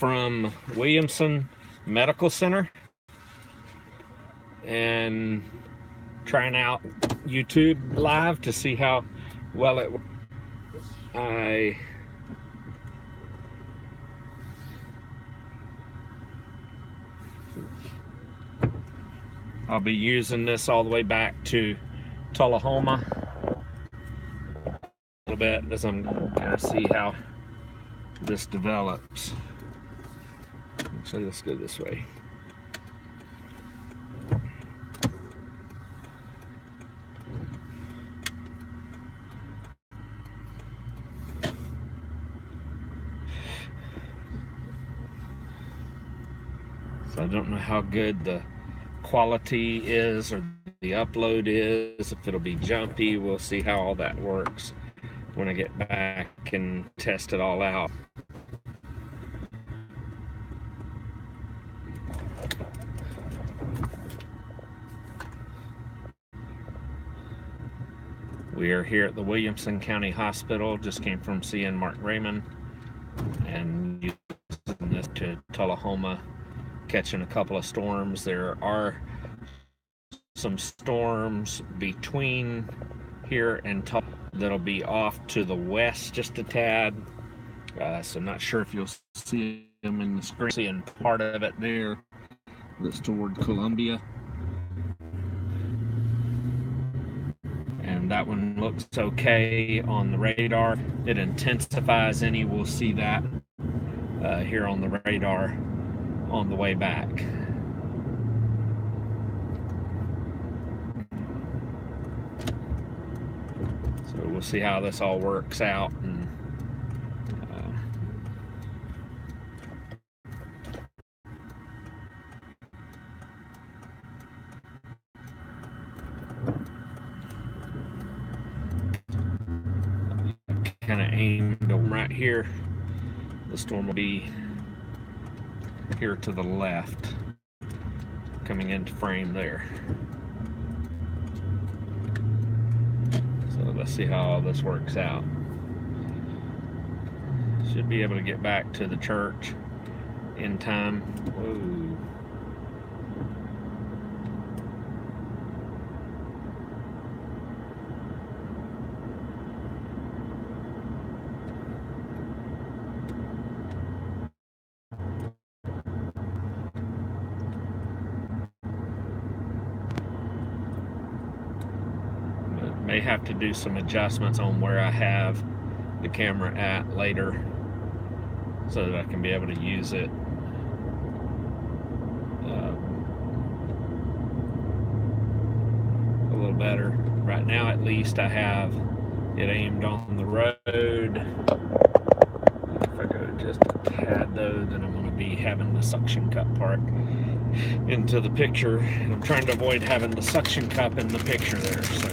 from Williamson Medical Center and trying out YouTube Live to see how well it works. I'll be using this all the way back to Tullahoma a little bit as I'm going to see how this develops. So let's go this way. So I don't know how good the quality is or the upload is, if it'll be jumpy. We'll see how all that works when I get back and test it all out. We are here at the Williamson County Hospital. Just came from seeing Mark Raymond and using this to Tullahoma, catching a couple of storms. There are some storms between here and Tullahoma that'll be off to the west just a tad. So not sure if you'll see them in the screen. Seeing part of it there that's toward Columbia. And that one looks okay on the radar. It intensifies any. We'll see that here on the radar on the way back. So we'll see how this all works out. And kind of aimed right here. The storm will be here to the left, coming into frame there. So let's see how all this works out. Should be able to get back to the church in time. Whoa. May have to do some adjustments on where I have the camera at later so that I can be able to use it a little better. Right now, at least, I have it aimed on the road. If I go just a tad though, then I'm going to be having the suction cup part into the picture. I'm trying to avoid having the suction cup in the picture there. So.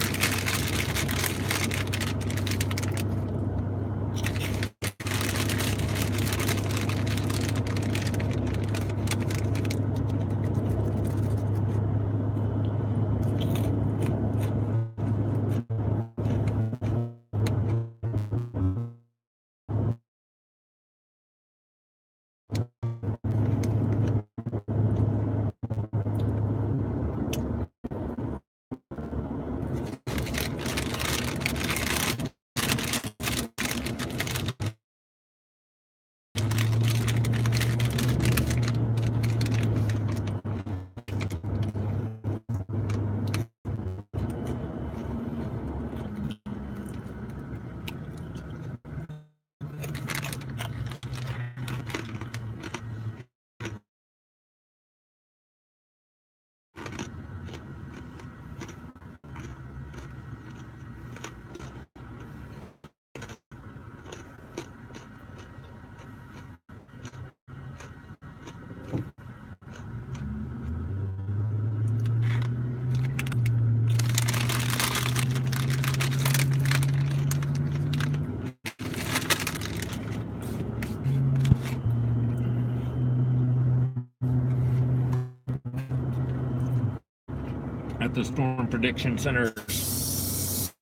At the Storm Prediction Center's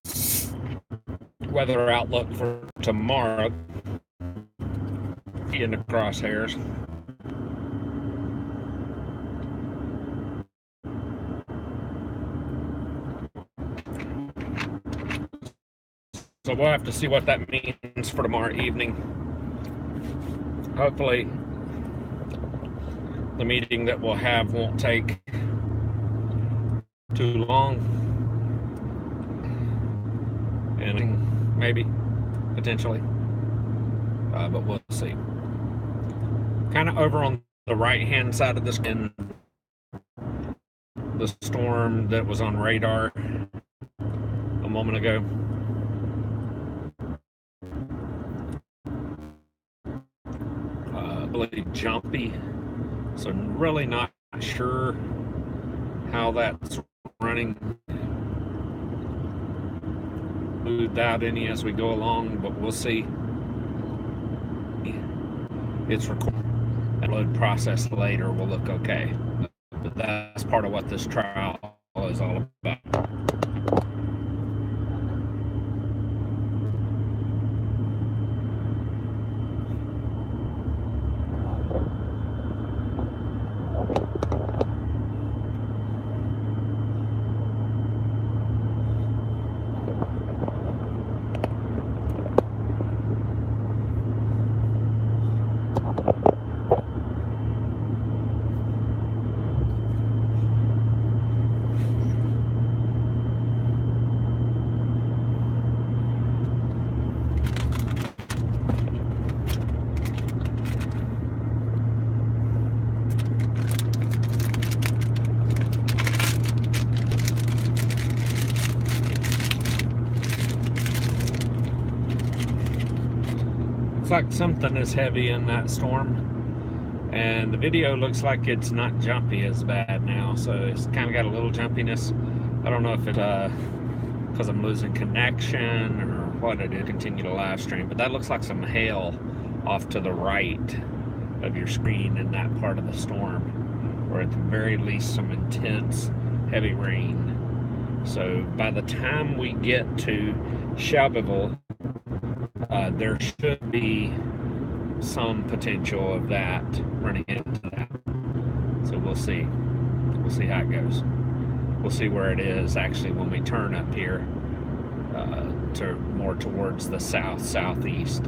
weather outlook for tomorrow, Murphy in the crosshairs. So we'll have to see what that means for tomorrow evening. Hopefully the meeting that we'll have won't take too long. And maybe, potentially. But we'll see. Kind of over on the right-hand side of this, in the storm that was on radar a moment ago. Really jumpy, so really not sure how that's running. Smoothed out any as we go along, but we'll see. It's recorded and load process later will look okay, but that's part of what this trial is all about. Looks like something is heavy in that storm, and the video looks like it's not jumpy as bad now, so it's kind of got a little jumpiness. I don't know if it's because I'm losing connection or what it is. Continue to live stream, but that looks like some hail off to the right of your screen in that part of the storm, or at the very least some intense heavy rain. So by the time we get to Shelbyville, there should be some potential of that running into that. So we'll see. We'll see how it goes. We'll see where it is actually when we turn up here to more towards the southeast.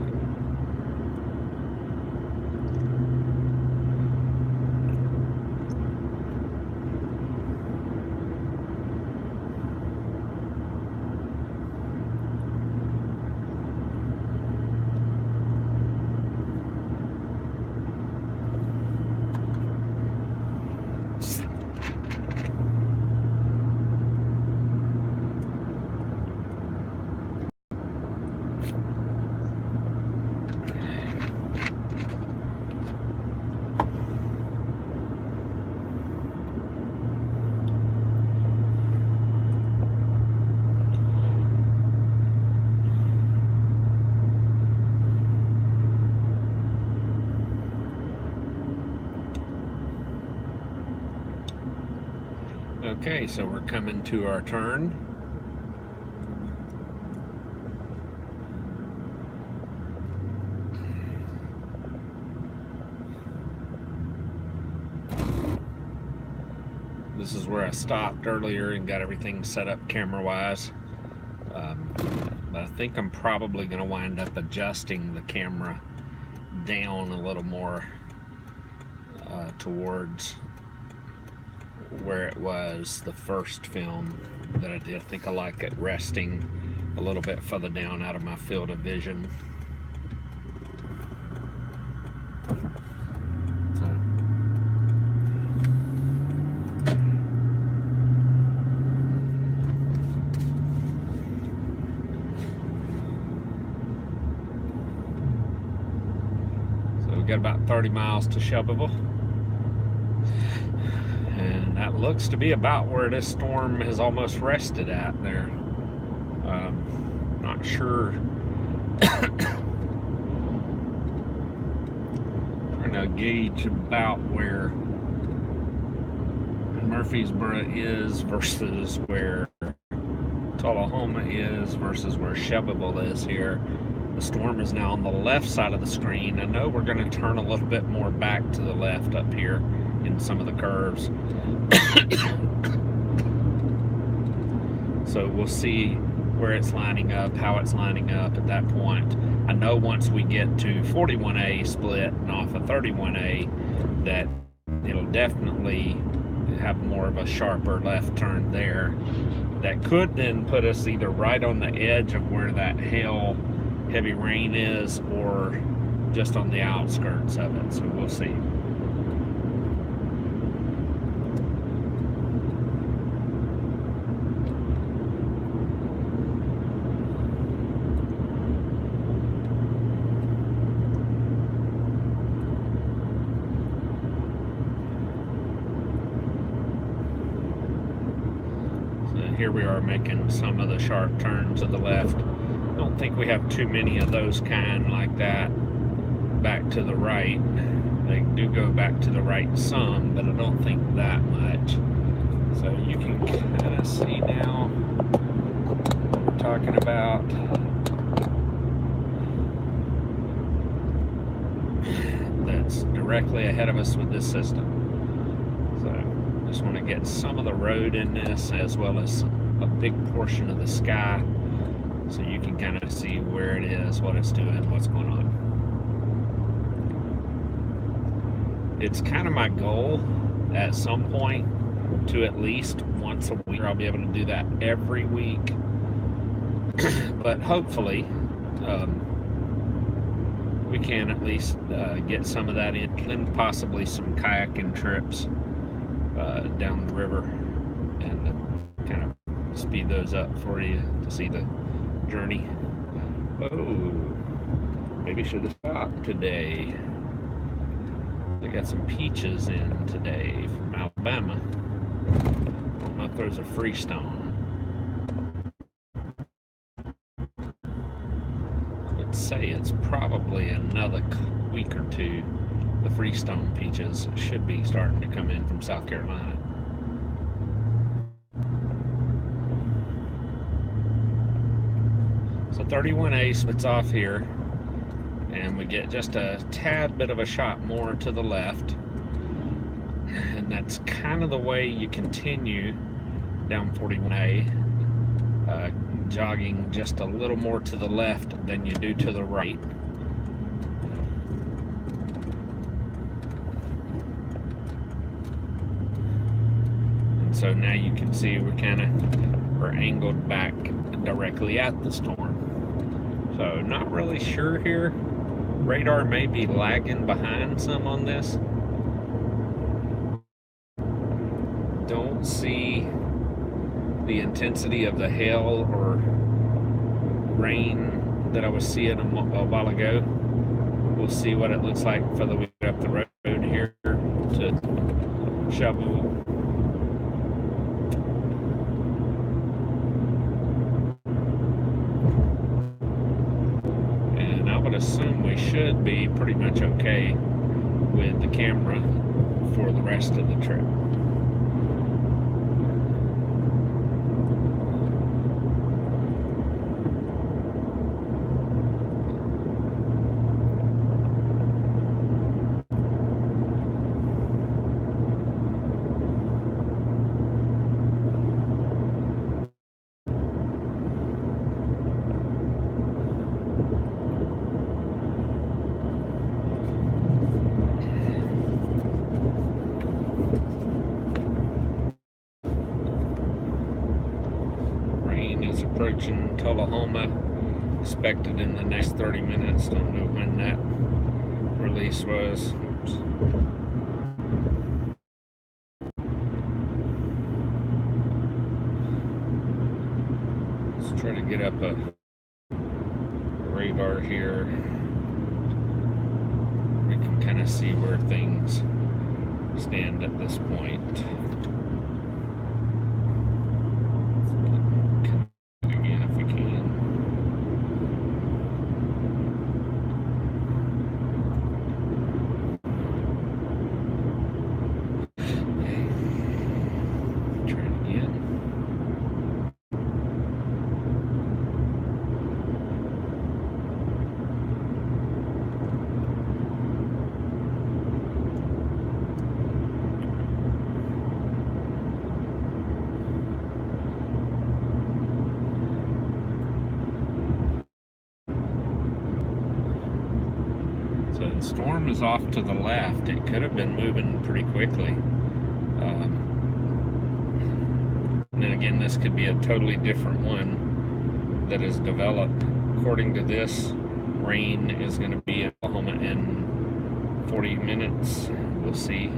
Okay, so we're coming to our turn. This is where I stopped earlier and got everything set up camera-wise. But I think I'm probably going to wind up adjusting the camera down a little more towards where it was the first film that I did. I think I like it resting a little bit further down out of my field of vision. So we got about 30 miles to Shelbyville. That looks to be about where this storm has almost rested at there. Not sure. Trying to gauge about where Murfreesboro is versus where Tullahoma is versus where Shelbyville is here. The storm is now on the left side of the screen. I know we're going to turn a little bit more back to the left up here in some of the curves. So we'll see where it's lining up, how it's lining up at that point. I know once we get to 41A split and off of 31A that it'll definitely have more of a sharper left turn there. That could then put us either right on the edge of where that hail heavy rain is or just on the outskirts of it, so we'll see. Here we are making some of the sharp turns to the left. I don't think we have too many of those kind like that back to the right. They do go back to the right some, but I don't think that much. So you can kind of see now what we're talking about. That's directly ahead of us with this system. So just want to get some of the road in this as well as a big portion of the sky so you can kind of see where it is, what it's doing, what's going on. It's kind of my goal at some point to at least once a week. I'll be able to do that every week. But hopefully we can at least get some of that in, and possibly some kayaking trips down the river and kind of speed those up for you to see the journey. Oh, maybe should have stopped today. They got some peaches in today from Alabama. I don't know if there's a freestone. I'd say it's probably another week or two. The freestone peaches should be starting to come in from South Carolina. So 31A splits off here, and we get just a tad bit of a shot more to the left, and that's kind of the way you continue down 41A, jogging just a little more to the left than you do to the right. And so now you can see we're angled back directly at the storm. So not really sure here. Radar may be lagging behind some on this. Don't see the intensity of the hail or rain that I was seeing a while ago. We'll see what it looks like further we get up the road here to shovel. Assume we should be pretty much okay with the camera for the rest of the trip. Approaching Tullahoma, expected in the next 30 minutes. Don't know when that release was. Oops. Let's try to get up a radar here. We can kind of see where things stand at this point. storm is off to the left. It could have been moving pretty quickly. And then again, this could be a totally different one that is developed. According to this, rain is going to be in Oklahoma in 40 minutes. We'll see.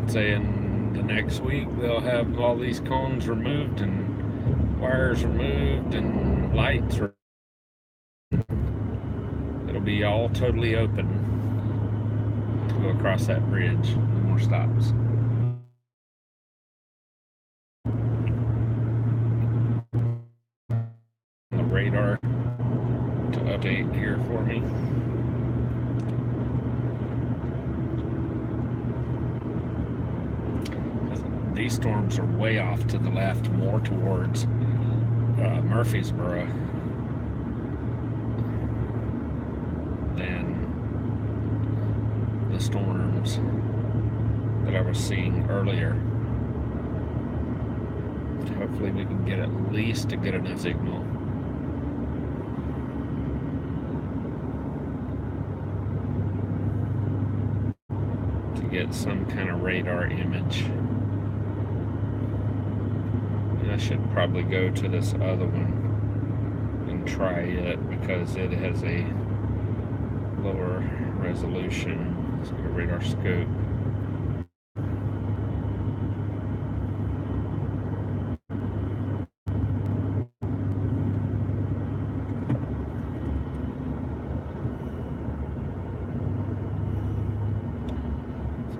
Say in the next week they'll have all these cones removed and wires removed and lights. It'll be all totally open to go across that bridge. No more stops. The radar to update here for me. These storms are way off to the left, more towards Murfreesboro than the storms that I was seeing earlier. Hopefully we can get at least a good enough signal. To get some kind of radar image. I should probably go to this other one and try it because it has a lower resolution. Let's go to radar scope.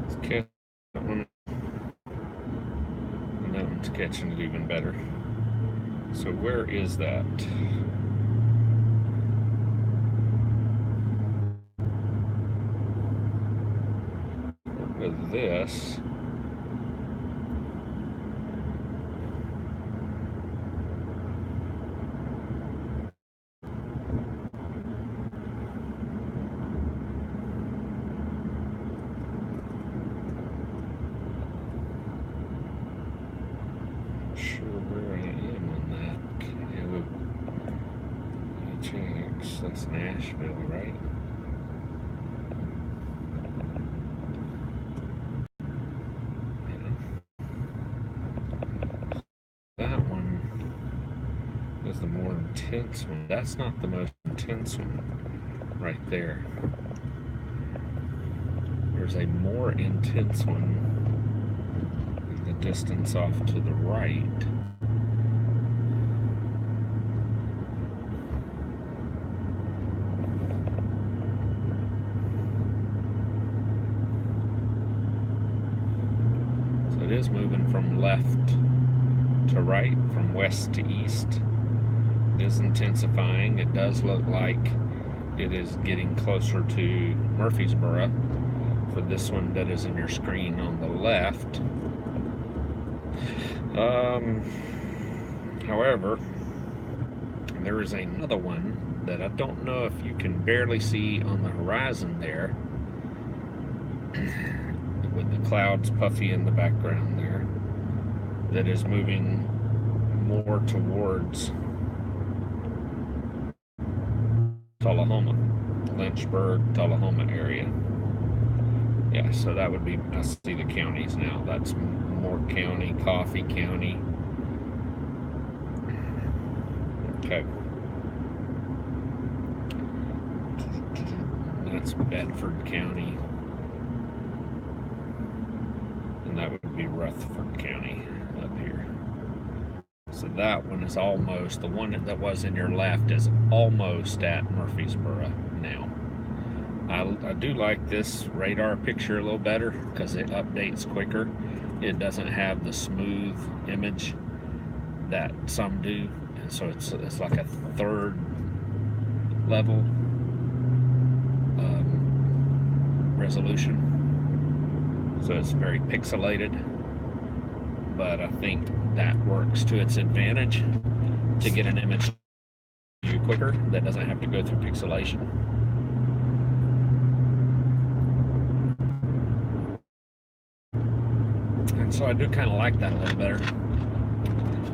Let's catch that one. And that one's catching it even better. So where is that? With this, not sure where I am on that. Change. That's Nashville, right? That one is the more intense one. That's not the most intense one right there. There's a more intense one in the distance off to the right. So it is moving from left to right, from west to east. It is intensifying. It does look like it is getting closer to Murfreesboro for this one that is in your screen on the left. However, there is another one that I don't know if you can barely see on the horizon there, with the clouds puffy in the background there, that is moving more towards Tullahoma, Lynchburg, Tullahoma area. Yeah, so that would be, I see the counties now. That's Moore County, Coffee County. Okay. That's Bedford County. And that would be Rutherford County up here. So that one is almost, the one that was in your left is almost at Murfreesboro now. I do like this radar picture a little better because it updates quicker. It doesn't have the smooth image that some do, and so it's like a third level resolution. so it's very pixelated, but I think that works to its advantage to get an image quicker that doesn't have to go through pixelation. And so I do kind of like that a little better,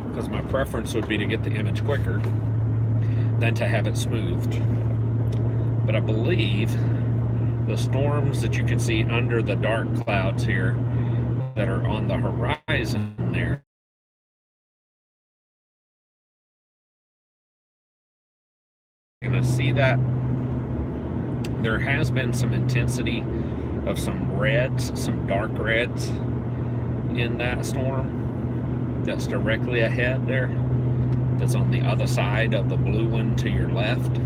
because my preference would be to get the image quicker than to have it smoothed. But I believe the storms that you can see under the dark clouds here that are on the horizon there, you're gonna see that there has been some intensity of some reds, some dark reds in that storm that's directly ahead there, that's on the other side of the blue one to your left.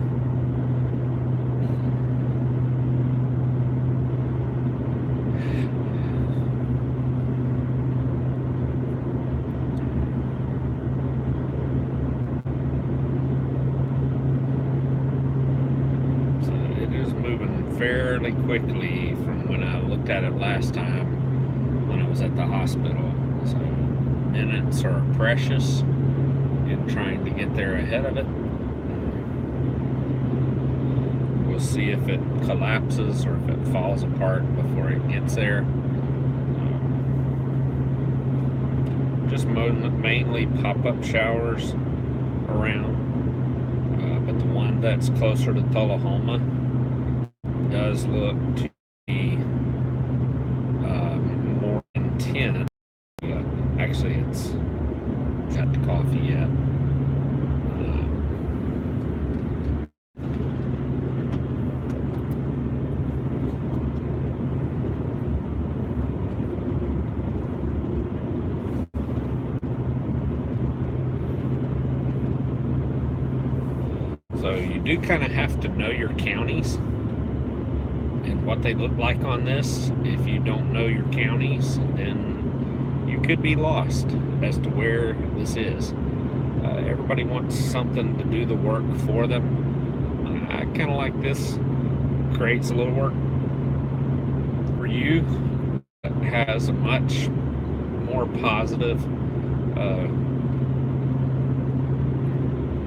So it is moving fairly quickly from when I looked at it last time when I was at the hospital. So minutes are precious in trying to get there ahead of it. We'll see if it collapses or if it falls apart before it gets there. Just mainly pop-up showers around, but the one that's closer to Tullahoma does look to be more intense. Actually, it's got the coffee yet. So you do kind of have to know your counties and what they look like on this. If you don't know your counties, then you could be lost as to where this is. Everybody wants something to do the work for them. I kind of like this. Creates a little work for you. It has a much more positive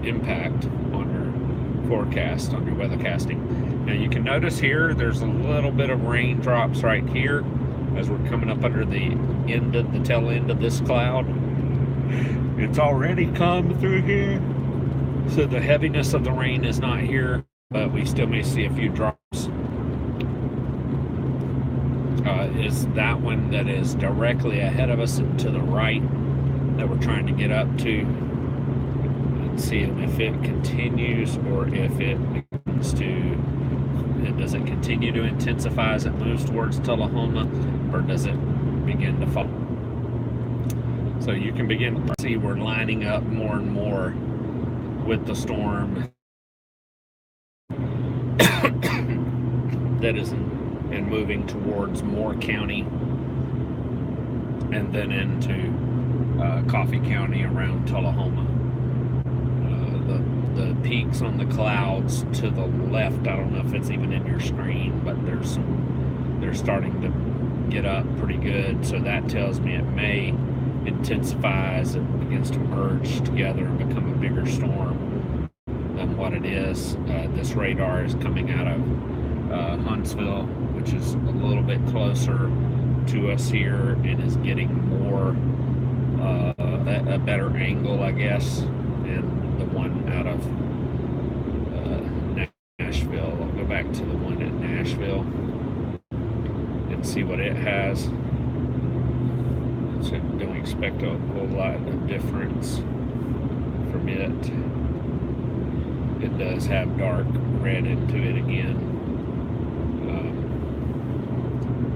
impact on your forecast, on your weather casting. Now you can notice here there's a little bit of raindrops right here as we're coming up under the tail end of this cloud. It's already come through here, so the heaviness of the rain is not here, but we still may see a few drops. Is that one that is directly ahead of us and to the right that we're trying to get up to and see if it continues or if it begins to, does it continue to intensify as it moves towards Tullahoma, or does it begin to fall? So you can begin to see we're lining up more and more with the storm that is and moving towards Moore County and then into Coffee County around Tullahoma. The peaks on the clouds to the left, I don't know if it's even in your screen, but they're starting to get up pretty good, so that tells me it may intensify as it begins to merge together and become a bigger storm than what it is. This radar is coming out of Huntsville, which is a little bit closer to us here and is getting more a better angle, I guess, and the one out of Nashville. I'll go back to the one at Nashville and see what it has. So don't expect a whole lot of difference from it. It does have dark red into it again.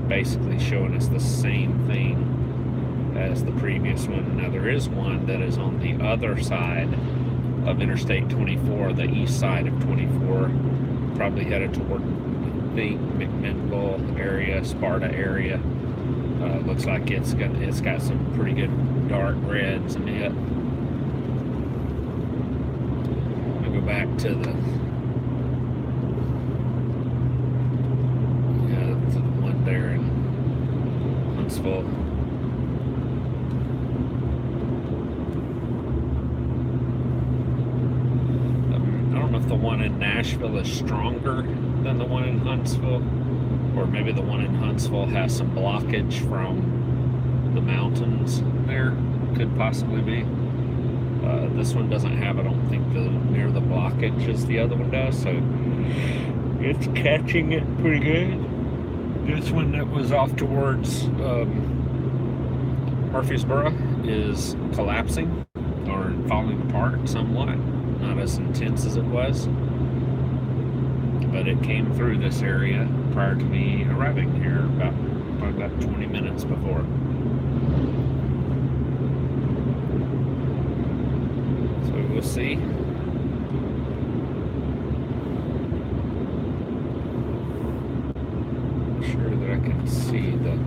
Basically showing us the same thing as the previous one. Now there is one that is on the other side of Interstate 24, the east side of 24, probably headed toward, I think, McMinnville area, Sparta area. Looks like it's got some pretty good dark reds in it. I'll go back to the one there in Huntsville. I don't know if the one in Nashville is stronger than the one in Huntsville, or maybe the one in Huntsville has some blockage from the mountains there. Could possibly be. This one doesn't have, I don't think, near the blockage as the other one does, so it's catching it pretty good. This one that was off towards Murfreesboro is collapsing or falling apart somewhat. Not as intense as it was, but it came through this area prior to me arriving here probably about 20 minutes before. So we'll see. I'm sure that I can see the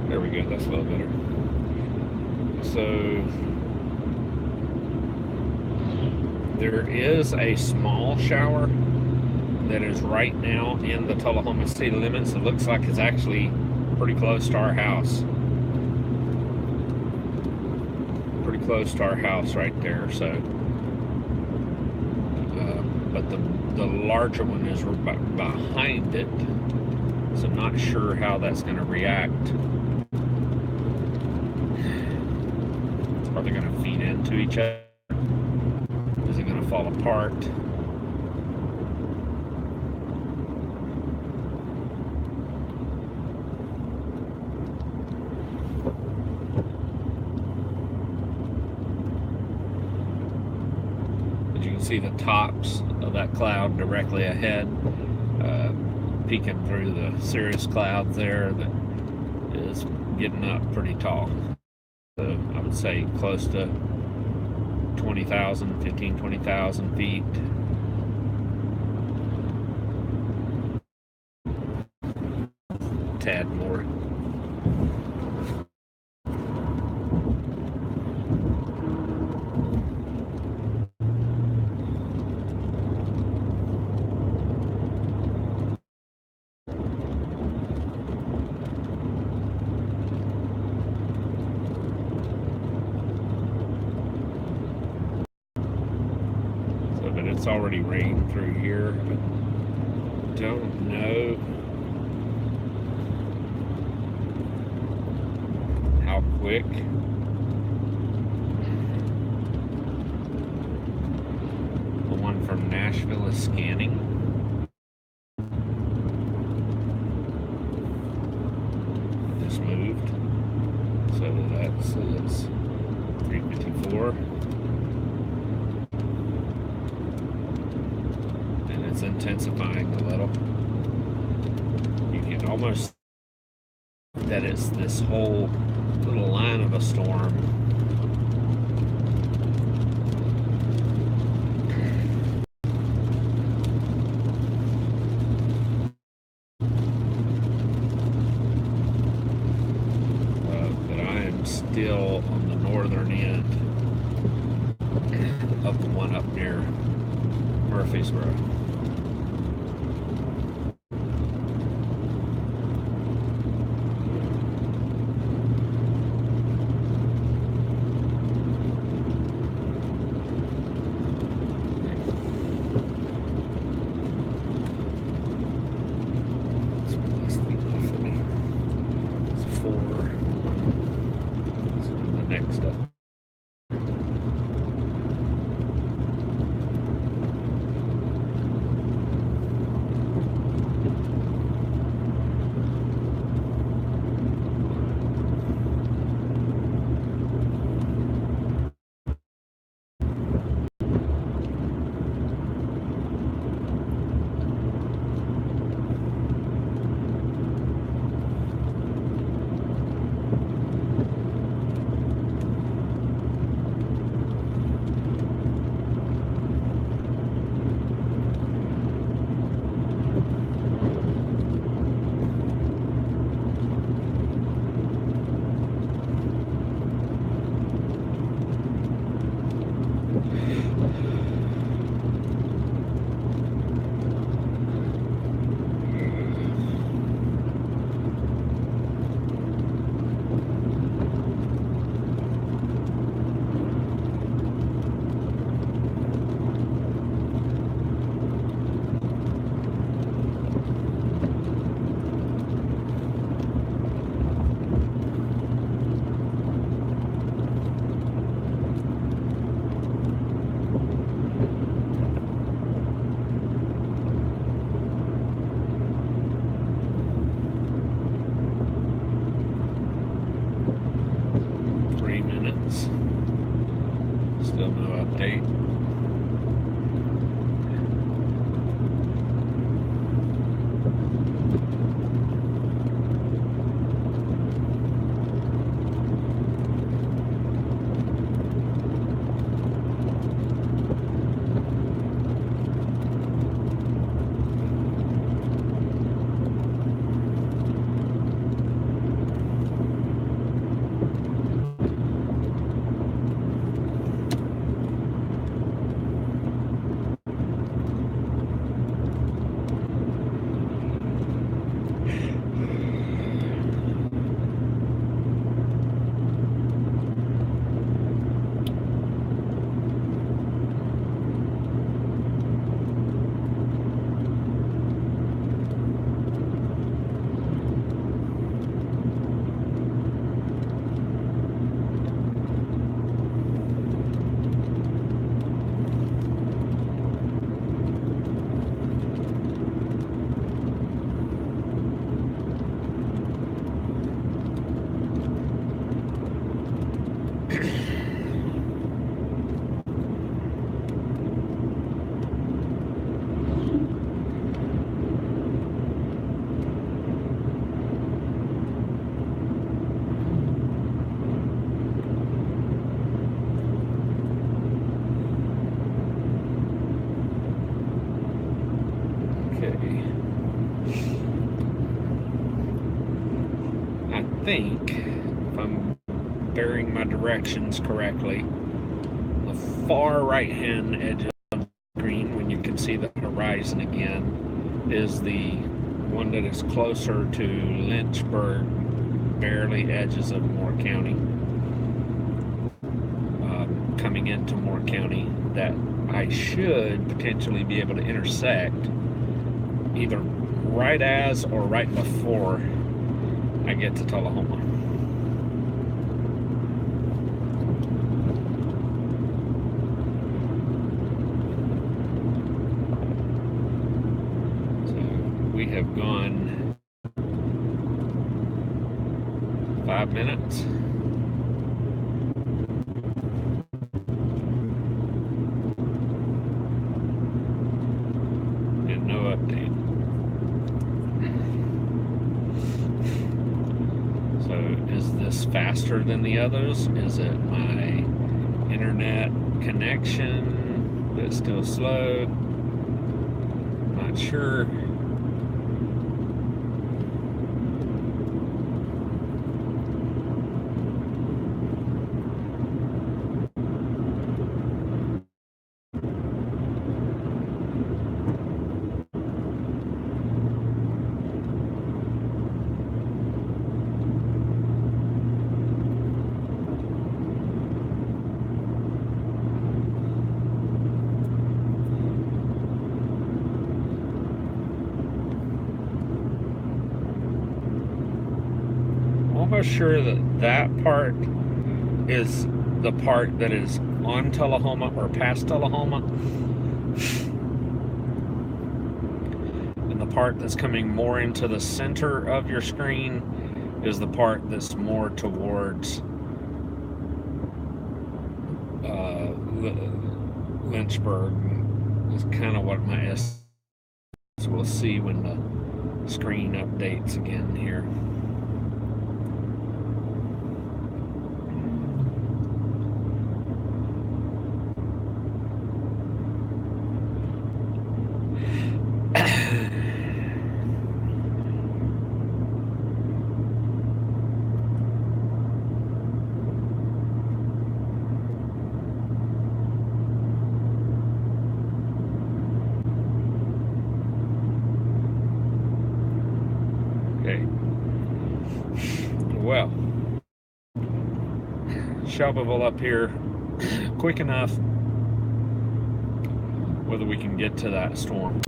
there we go, that's a little better. So there is a small shower that is right now in the Tullahoma city limits. It looks like it's actually pretty close to our house. Pretty close to our house right there. So, but the larger one is behind it. So I'm not sure how that's going to react. Are they going to feed into each other? Is it going to fall apart? As you can see the tops of that cloud directly ahead, peeking through the cirrus clouds there that is getting up pretty tall. So I would say close to 20,000, 15, 20,000 feet. Tad more. But it's already rained through here. I don't know how quick. The one from Nashville is scanning. It just moved. So that's 354. It's intensifying a little. You can almost that it's this whole little line of a storm. But I am still on the northern end of the one up near Murfreesboro. Next up. think, if I'm bearing my directions correctly, the far right-hand edge of the screen, when you can see the horizon again, is the one that is closer to Lynchburg, barely edges of Moore County. Coming into Moore County, that I should potentially be able to intersect either right as or right before I get to Tullahoma. So we have gone 5 minutes. And no update. So is this faster than the others? Is it my internet connection that's still slow? Not sure. Almost sure that that part is the part that is on Tullahoma or past Tullahoma, and the part that's coming more into the center of your screen is the part that's more towards Lynchburg. Is kind of what my S will see when the screen updates again here. Well, Shelbyville up here quick enough whether we can get to that storm.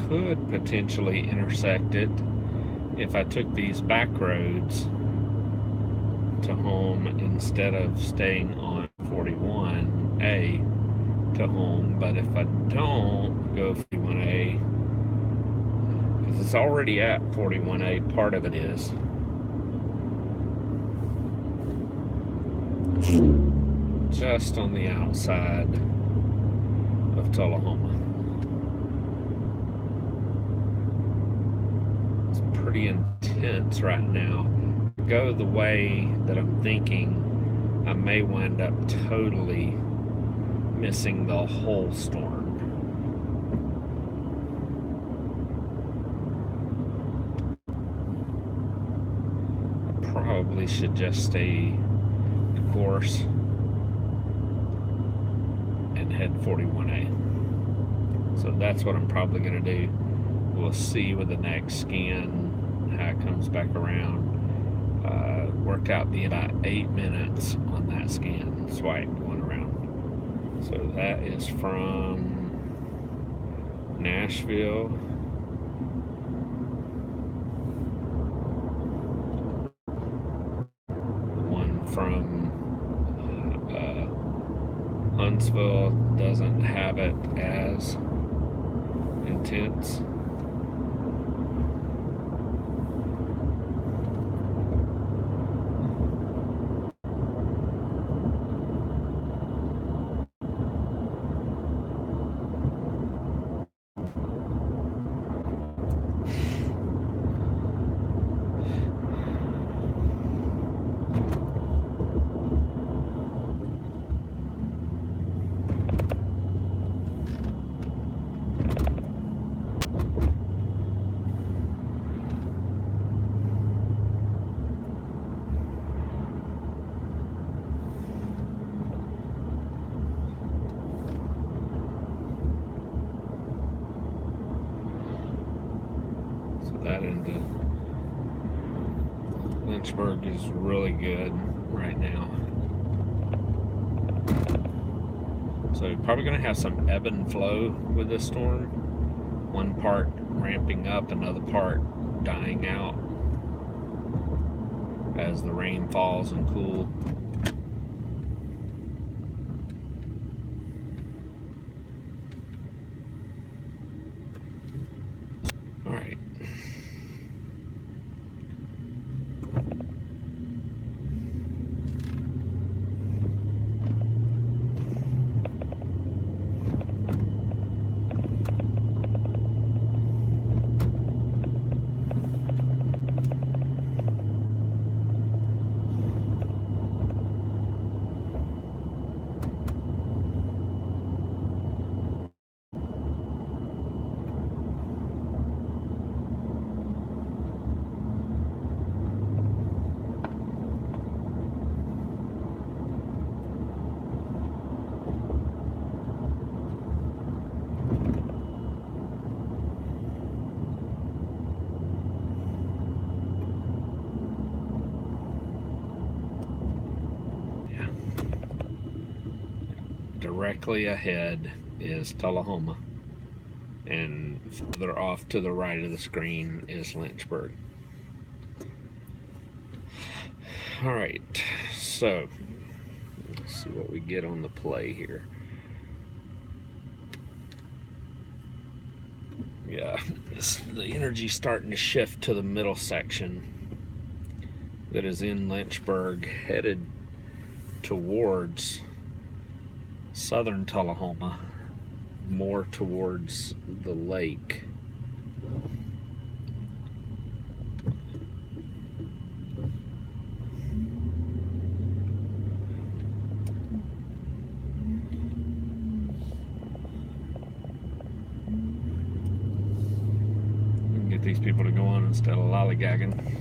Could potentially intersect it if I took these back roads to home instead of staying on 41A to home. But if I don't go 41A, because it's already at 41A, part of it is. Just on the outside of Tullahoma. Pretty intense right now. Go the way that I'm thinking, I may wind up totally missing the whole storm. I probably should just stay the course and head 41A. So that's what I'm probably going to do. We'll see with the next scan how it comes back around. Worked out the about 8 minutes on that scan swipe going around. So that is from Nashville. One from Huntsville doesn't have it as intense. that into Lynchburg is really good right now. So you're probably going to have some ebb and flow with this storm. One part ramping up, another part dying out as the rain falls and cool. All right. Directly ahead is Tullahoma, and further off to the right of the screen is Lynchburg. All right, so let's see what we get on the play here. Yeah, the energy's starting to shift to the middle section that is in Lynchburg, headed towards southern Tullahoma, more towards the lake. We can get these people to go on instead of lollygagging.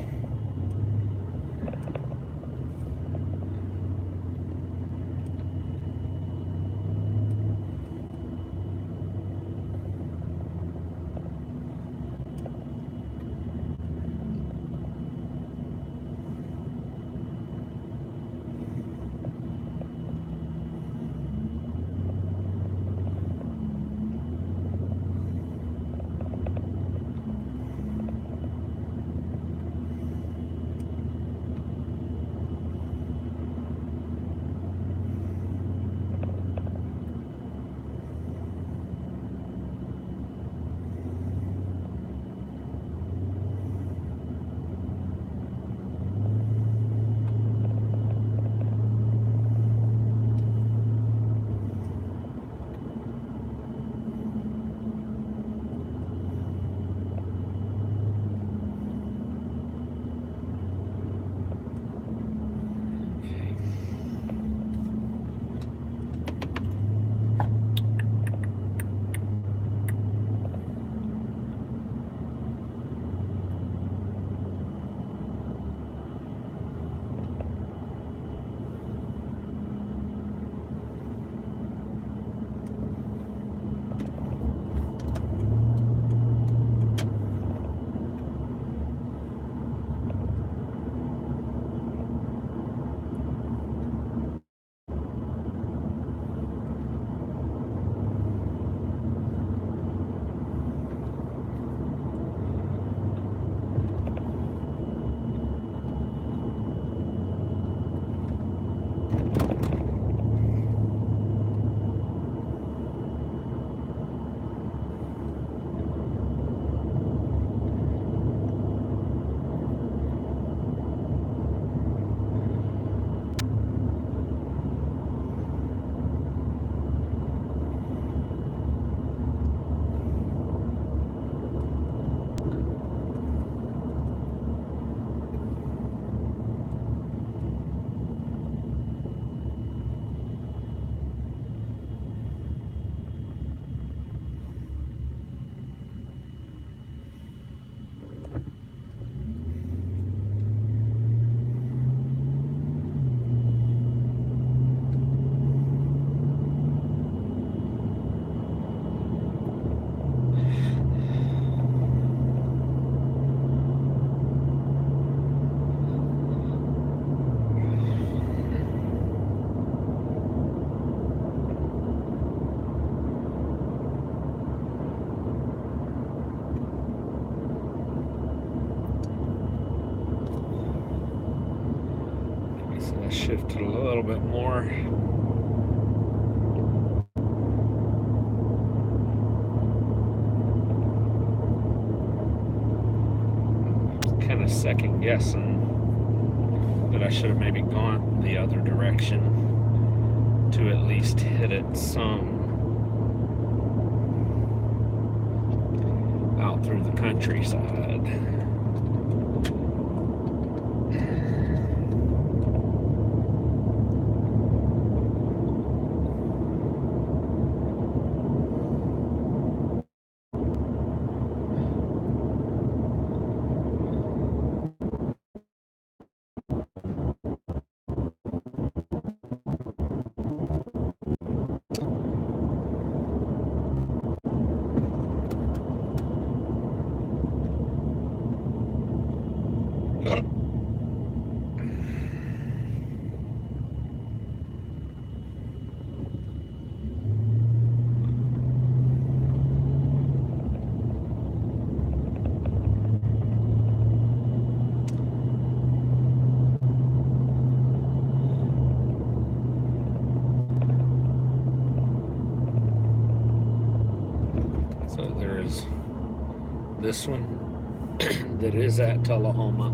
little bit more. Kind of second guessing that I should have maybe gone the other direction to at least hit it some out through the countryside. So there's this one that is at Tullahoma,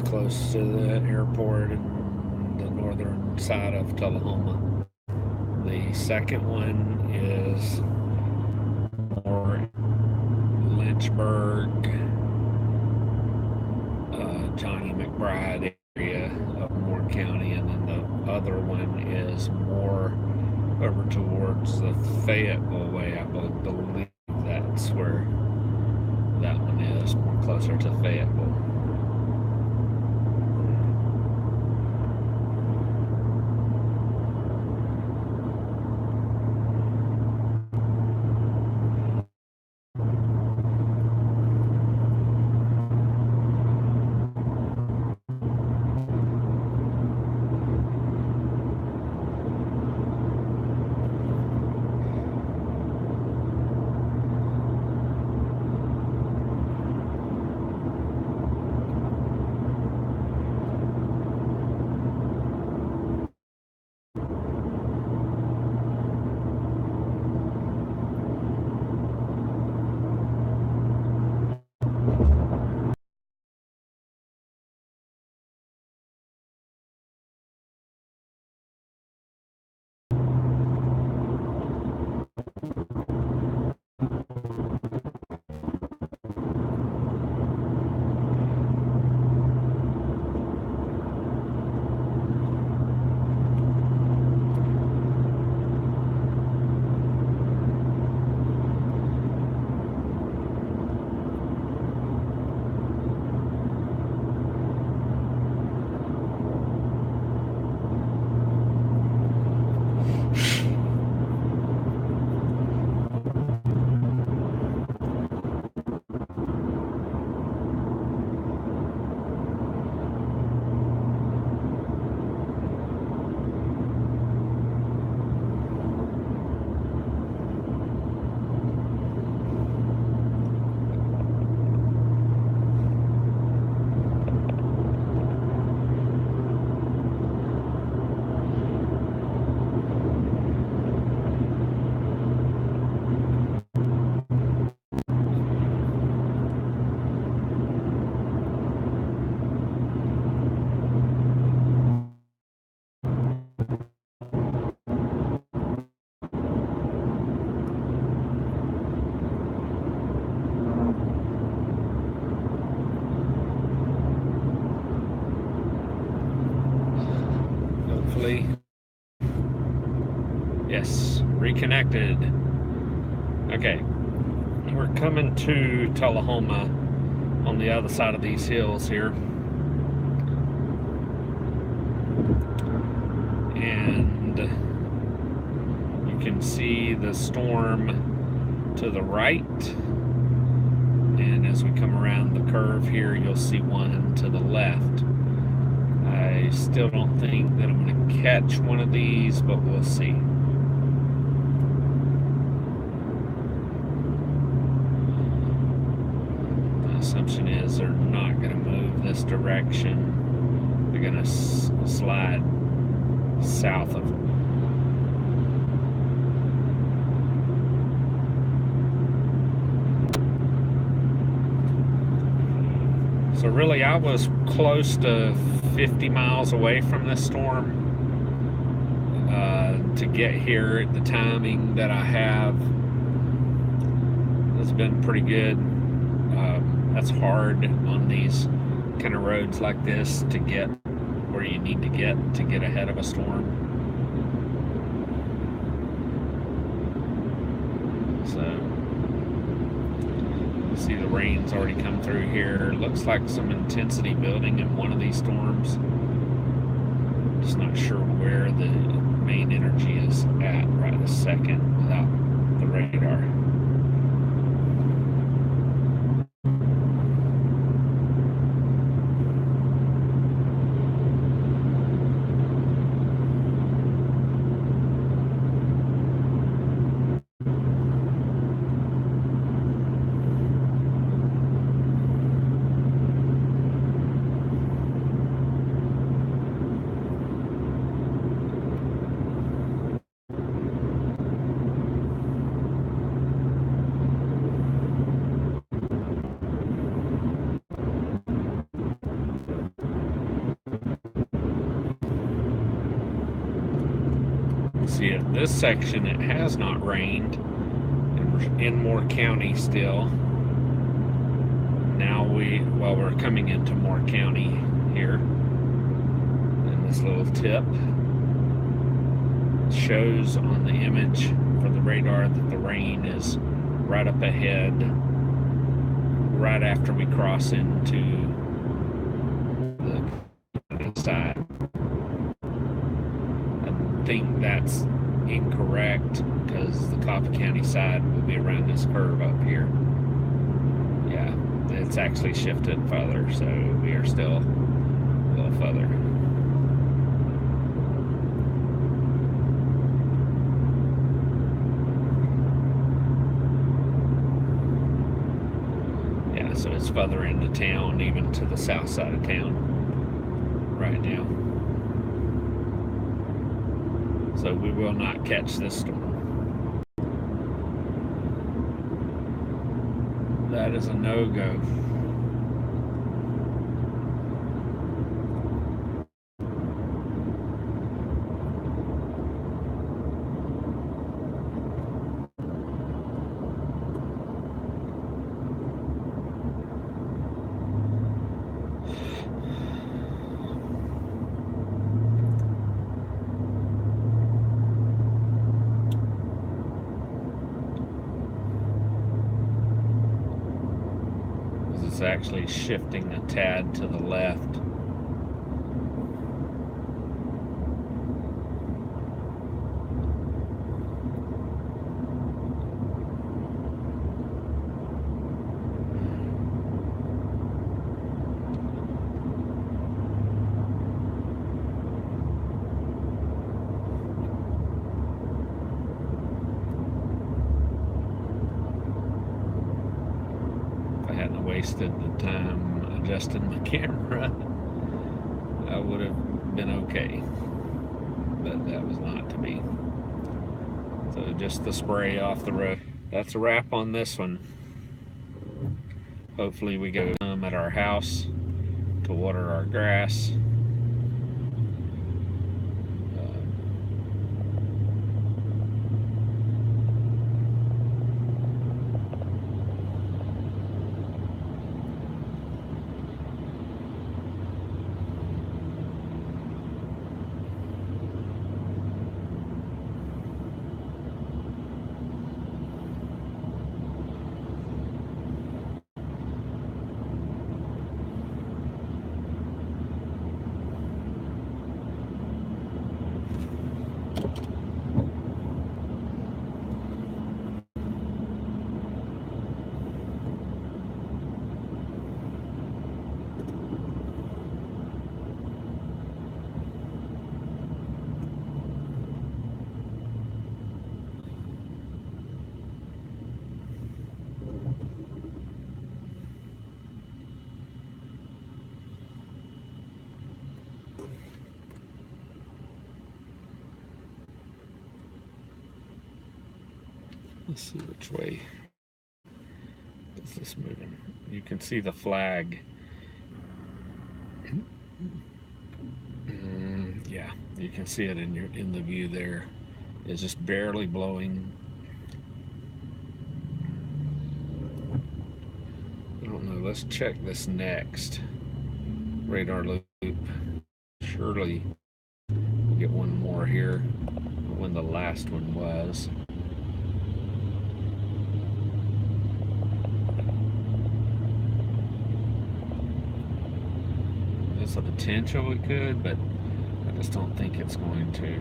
close to the airport and the northern side of Tullahoma. The second one is more Lynchburg, Johnny McBride area of Moore County, and then the other one is more over towards the Fayetteville way. I believe that's where that one is, more closer to Fayetteville. Yes, reconnected. Okay, we're coming to Tullahoma on the other side of these hills here. And you can see the storm to the right. And as we come around the curve here, you'll see one to the left. I still don't think that I'm going to catch one of these, but we'll see. The assumption is they're not going to move this direction. They're going to slide south of. So really, I was close to 50 miles away from this storm to get here. The timing that I have has been pretty good. That's hard on these kind of roads like this to get where you need to get ahead of a storm. So you see the rain's already come through here. Looks like some intensity building in one of these storms. Just not sure where the main energy is at right this second without the radar. See, at this section it has not rained, and we're in Moore County still. Now we're coming into Moore County here, and this little tip shows on the image for the radar that the rain is right up ahead, right after we cross into the side. I think that's incorrect because the Coffee County side will be around this curve up here. Yeah, it's actually shifted further, so we are still a little further. Yeah, so it's further into town, even to the south side of town right now. So we will not catch this storm. That is a no-go. It's actually shifting a tad to the left. Wasted the time adjusting my camera, I would have been okay, but that was not to be. So just the spray off the road. That's a wrap on this one. Hopefully we go at our house to water our grass. Let's see which way is this moving. You can see the flag. Yeah, you can see it in the view there. It's just barely blowing. I don't know. Let's check this next radar loop. Surely we'll get one more here when the last one was. There's a potential we could, but I just don't think it's going to.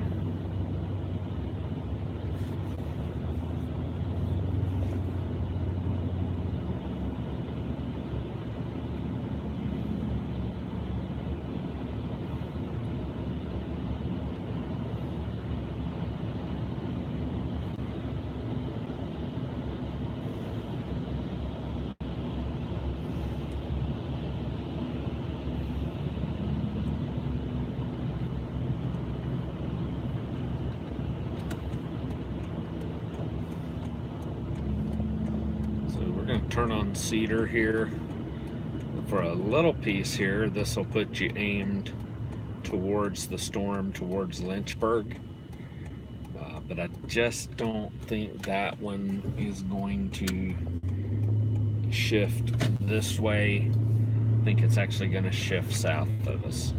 Turn on Cedar here for a little piece here. This will put you aimed towards the storm, towards Lynchburg, but I just don't think that one is going to shift this way. I think it's actually going to shift south of us.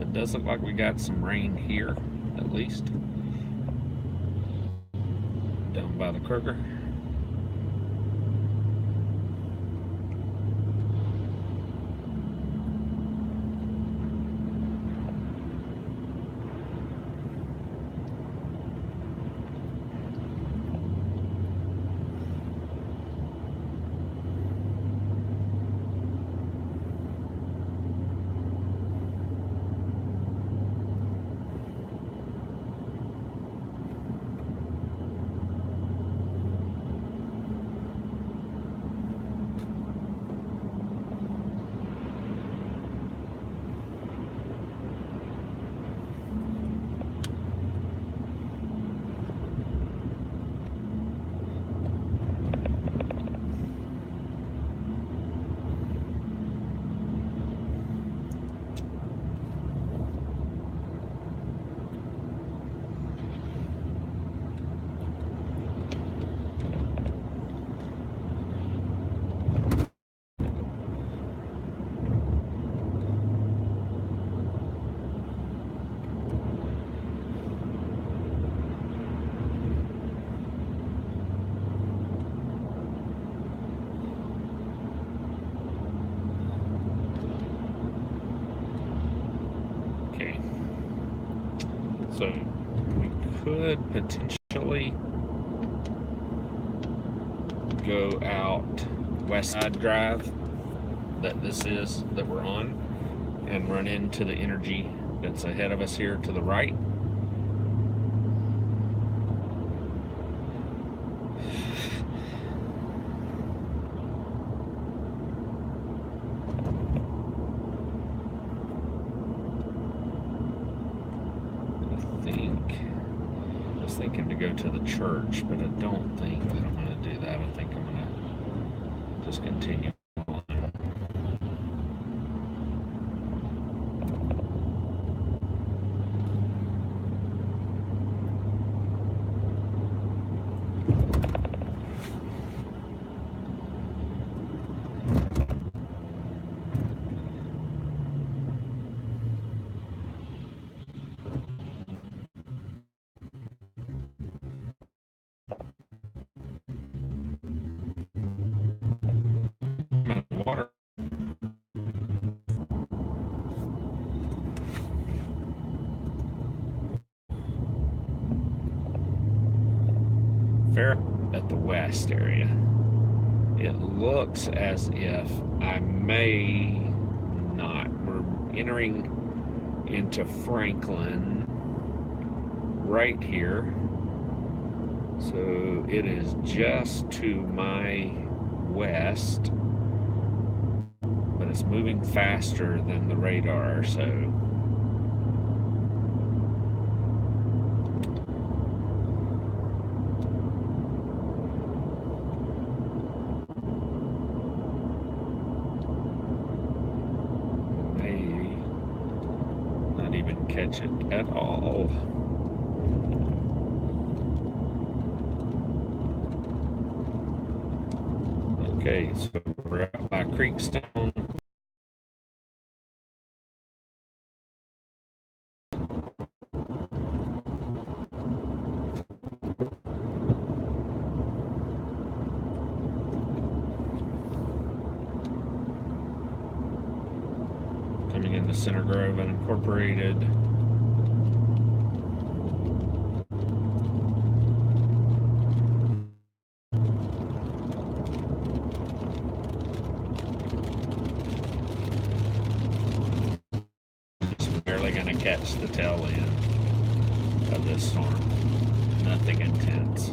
It does look like we got some rain here, at least down by the Kroger. So we could potentially go out West Side Drive that we're on, and run into the energy that's ahead of us here to the right. Thinking to go to the church, but I don't think that I'm going to do that. I think I'm going to just continue on. Water. Fair at the west area. It looks as if I may not. We're entering into Franklin right here. So it is just to my west, but it's moving faster than the radar, so catch it at all. Okay, so we're out by Creekstone. Coming into Center Grove Unincorporated. Just barely going to catch the tail end of this storm. Nothing intense.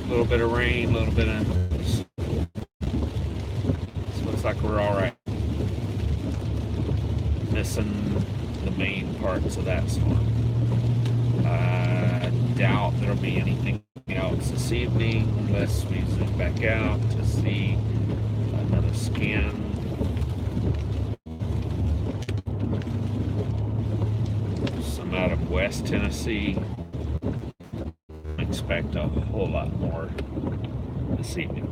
A little bit of rain, a little bit of... So looks like we're all right. Missing the main parts of that storm. I doubt there'll be anything else this evening unless we zoom back out to see another scan. Some out of West Tennessee. Expect a whole lot more this evening.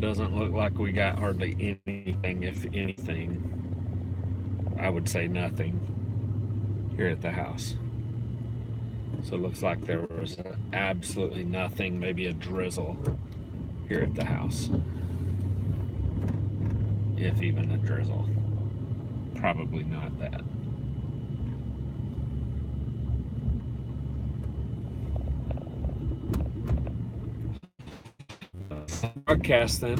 Doesn't look like we got hardly anything, if anything. I would say nothing here at the house. So it looks like there was absolutely nothing, maybe a drizzle here at the house. If even a drizzle. Probably not that. Broadcast then.